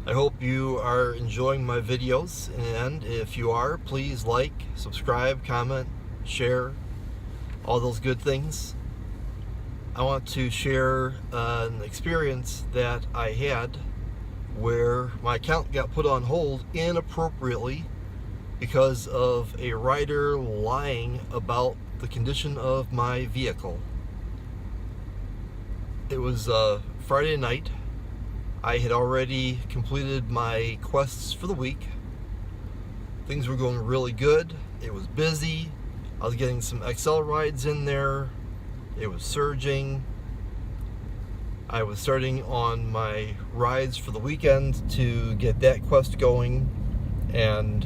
I hope you are enjoying my videos, and if you are, please like, subscribe, comment, share, all those good things. I want to share an experience that I had where my account got put on hold inappropriately because of a rider lying about the condition of my vehicle. It was Friday night. I had already completed my quests for the week. Things were going really good. It was busy. I was getting some XL rides in there. It was surging. I was starting on my rides for the weekend to get that quest going, and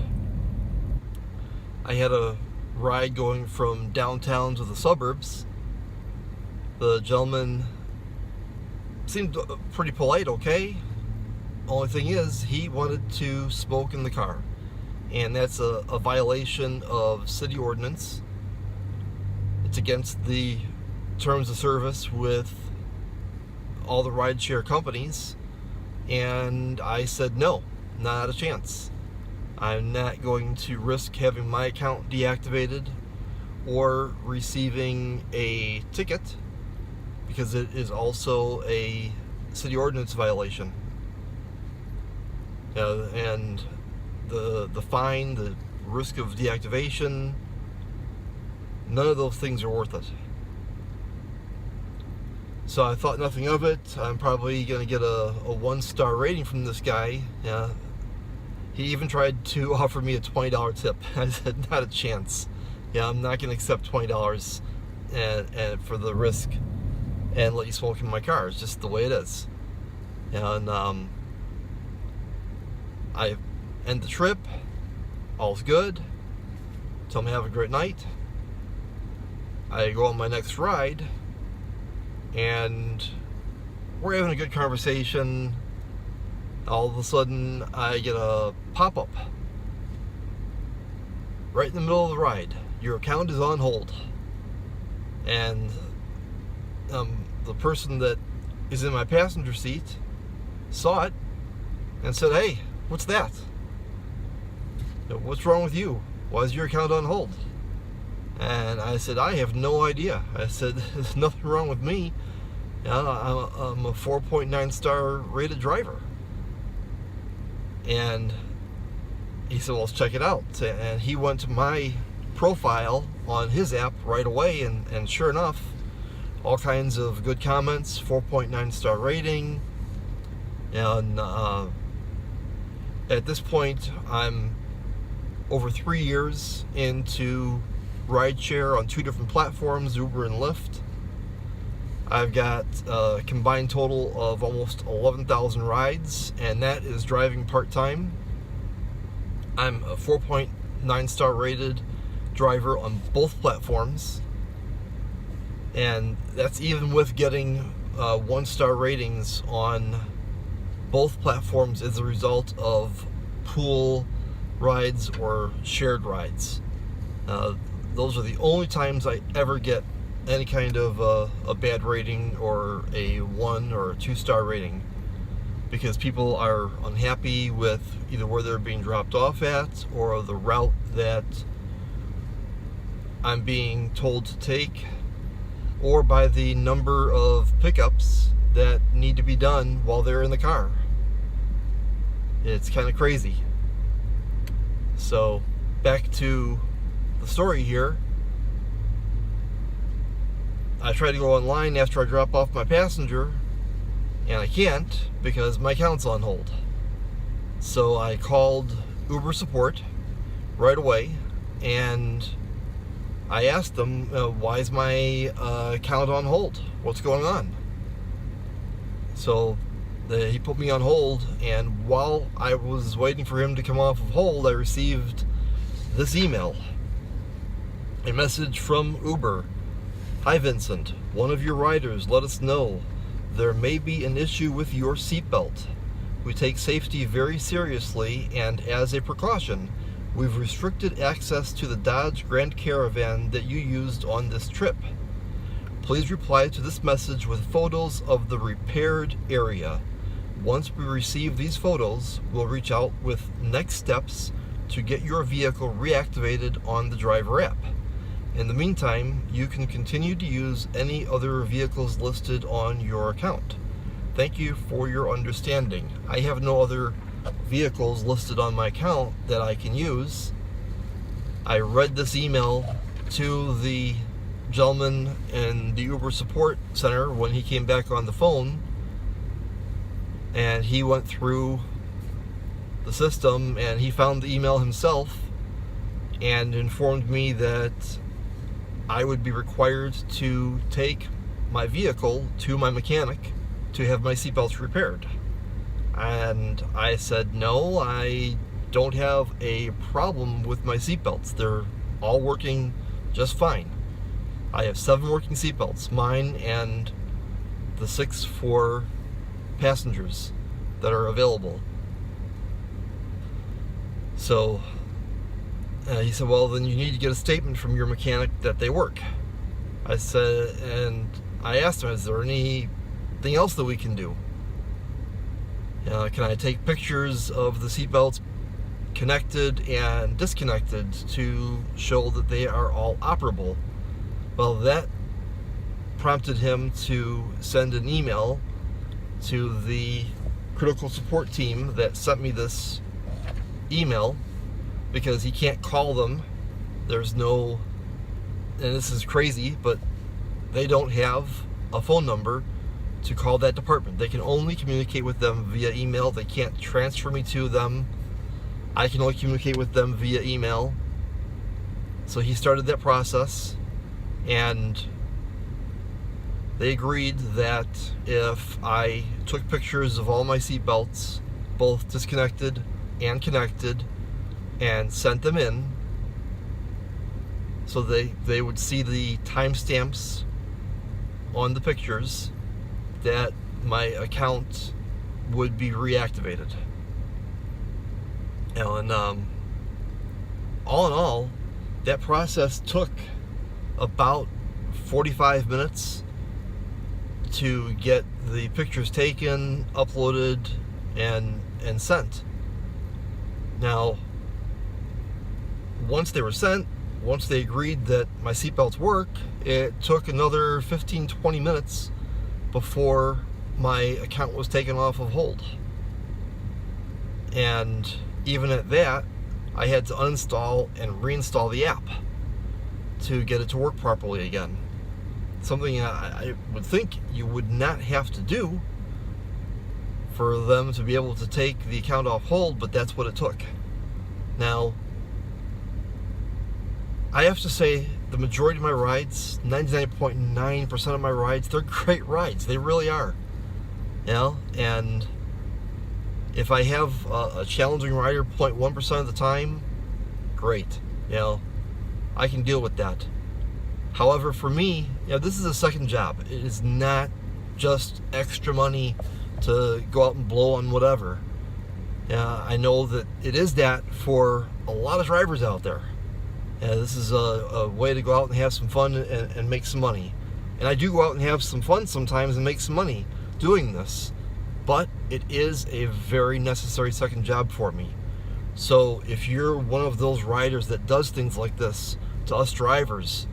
I had a ride going from downtown to the suburbs. The gentleman seemed pretty polite, okay? Only thing is, he wanted to smoke in the car, and that's a violation of city ordinance. It's against the terms of service with all the rideshare companies, and I said no, not a chance. I'm not going to risk having my account deactivated or receiving a ticket, because it is also a city ordinance violation. And the fine, the risk of deactivation, none of those things are worth it. So I thought nothing of it. I'm probably going to get a 1-star rating from this guy. He even tried to offer me a $20 tip. I said, not a chance. I'm not going to accept $20 and for the risk and let you smoke in my car. It's just the way it is. And I end the trip. All's good. Tell me have a great night. I go on my next ride, and we're having a good conversation. All of a sudden, I get a pop-up right in the middle of the ride. Your account is on hold. And the person that is in my passenger seat saw it and said, "Hey, what's that? What's wrong with you? Why is your account on hold?" And I said, "I have no idea." I said, "There's nothing wrong with me. I'm a 4.9 star rated driver." And he said, "Well, let's check it out." And he went to my profile on his app right away, and sure enough, all kinds of good comments, 4.9 star rating. And at this point, I'm over 3 years into rideshare on 2 different platforms, Uber and Lyft. I've got a combined total of almost 11,000 rides, and that is driving part-time. I'm a 4.9 star rated driver on both platforms, and that's even with getting 1-star ratings on both platforms as a result of pool rides or shared rides. Those are the only times I ever get any kind of a bad rating or a 1 or a 2-star rating, because people are unhappy with either where they're being dropped off at or the route that I'm being told to take, or by the number of pickups that need to be done while they're in the car. It's kind of crazy. So back to the story here. I try to go online after I drop off my passenger, and I can't because my account's on hold. So I called Uber support right away, and I asked them, why is my account on hold? What's going on? So he put me on hold, and while I was waiting for him to come off of hold, I received this email. A message from Uber. "Hi Vincent, one of your riders let us know there may be an issue with your seatbelt. We take safety very seriously, and as a precaution, we've restricted access to the Dodge Grand Caravan that you used on this trip. Please reply to this message with photos of the repaired area. Once we receive these photos, we'll reach out with next steps to get your vehicle reactivated on the driver app. In the meantime, you can continue to use any other vehicles listed on your account. Thank you for your understanding. I have no other vehicles listed on my account that I can use. I read this email to the gentleman in the Uber support center when he came back on the phone, and he went through the system and he found the email himself and informed me that I would be required to take my vehicle to my mechanic to have my seatbelts repaired. And I said, no, I don't have a problem with my seatbelts. They're all working just fine. I have 7 working seatbelts, mine and the 6 for passengers that are available. So he said, well, then you need to get a statement from your mechanic that they work. I said, and I asked him, is there anything else that we can do? Can I take pictures of the seatbelts connected and disconnected to show that they are all operable? Well, that prompted him to send an email to the critical support team that sent me this email, because he can't call them. There's no, and this is crazy, but they don't have a phone number to call that department. They can only communicate with them via email. They can't transfer me to them. I can only communicate with them via email. So he started that process, and they agreed that if I took pictures of all my seatbelts, both disconnected and connected, and sent them in, so they would see the timestamps on the pictures, that my account would be reactivated. And all in all, that process took about 45 minutes to get the pictures taken, uploaded, and sent. Now, once they were sent, once they agreed that my seatbelts work, it took another 15-20 minutes before my account was taken off of hold. And even at that, I had to uninstall and reinstall the app to get it to work properly again. Something I would think you would not have to do for them to be able to take the account off hold, but that's what it took. Now, I have to say, the majority of my rides, 99.9% of my rides, they're great rides. They really are. You know, and if I have a challenging rider 0.1% of the time, great. You know, I can deal with that. However, for me, you know, this is a second job. It is not just extra money to go out and blow on whatever. I know that it is that for a lot of drivers out there. This is a way to go out and have some fun and make some money. And I do go out and have some fun sometimes and make some money doing this. But it is a very necessary second job for me. So if you're one of those riders that does things like this to us drivers,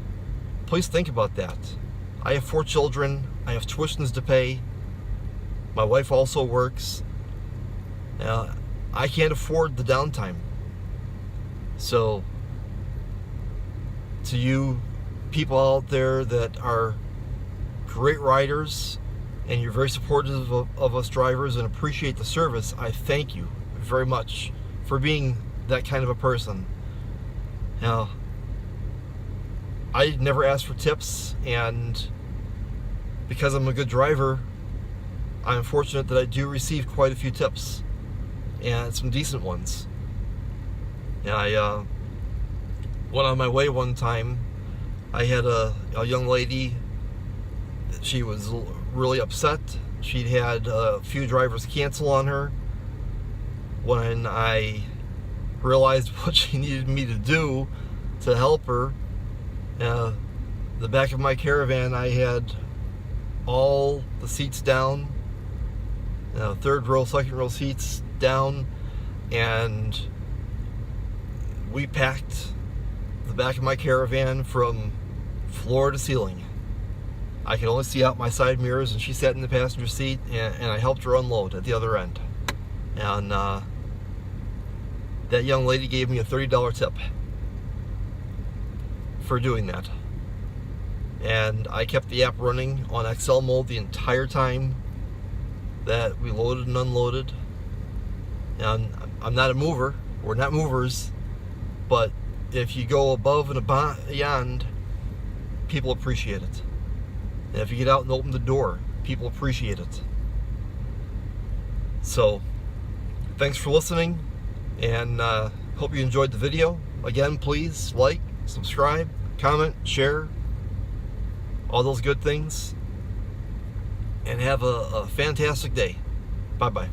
please think about that. I have 4 children. I have tuitions to pay. My wife also works. I can't afford the downtime. So to you people out there that are great riders and you're very supportive of us drivers and appreciate the service, I thank you very much for being that kind of a person. Now, I never ask for tips, and because I'm a good driver, I'm fortunate that I do receive quite a few tips, and some decent ones. I went on my way one time. I had a young lady. She was really upset. She'd had a few drivers cancel on her. When I realized what she needed me to do to help her, the back of my caravan, I had all the seats down. third row, second row seats down, and we packed the back of my caravan from floor to ceiling. I could only see out my side mirrors, and she sat in the passenger seat, and I helped her unload at the other end. And that young lady gave me a $30 tip for doing that. And I kept the app running on Excel mode the entire time that we loaded and unloaded. And I'm not a mover. We're not movers. But if you go above and beyond, people appreciate it. And if you get out and open the door, people appreciate it. So, thanks for listening, and hope you enjoyed the video. Again, please like, subscribe, comment, share, all those good things, and have a fantastic day. Bye-bye.